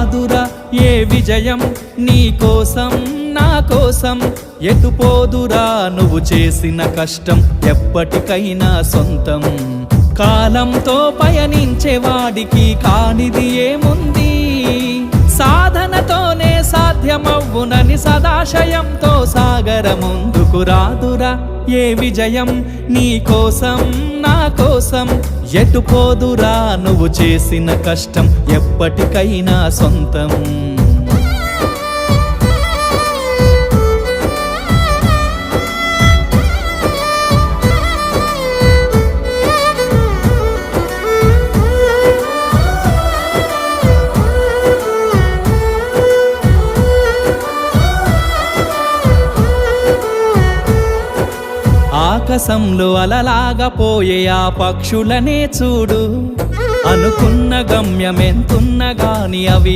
అదురా ఏ విజయం నీ కోసం నా కోసం ఎటుపోదురా నువ్వు చేసిన కష్టం ఎప్పటికైనా సొంతం కాలంతో పయనించే వాడికి కానిది ఏముంది సాధనతోనే సాధ్యమవ్వునని సదాశయంతో సాగర ముందుకు రాదురా ఏ విజయం నీ కోసం నా కోసం ఎటుపోదురా నువ్వు చేసిన కష్టం ఎప్పటికైనా సొంతం ఆకాశంలో అలలాగా పోయే ఆ పక్షులనే చూడు అనుకున్న గమ్యమెంతున్న గాని అవి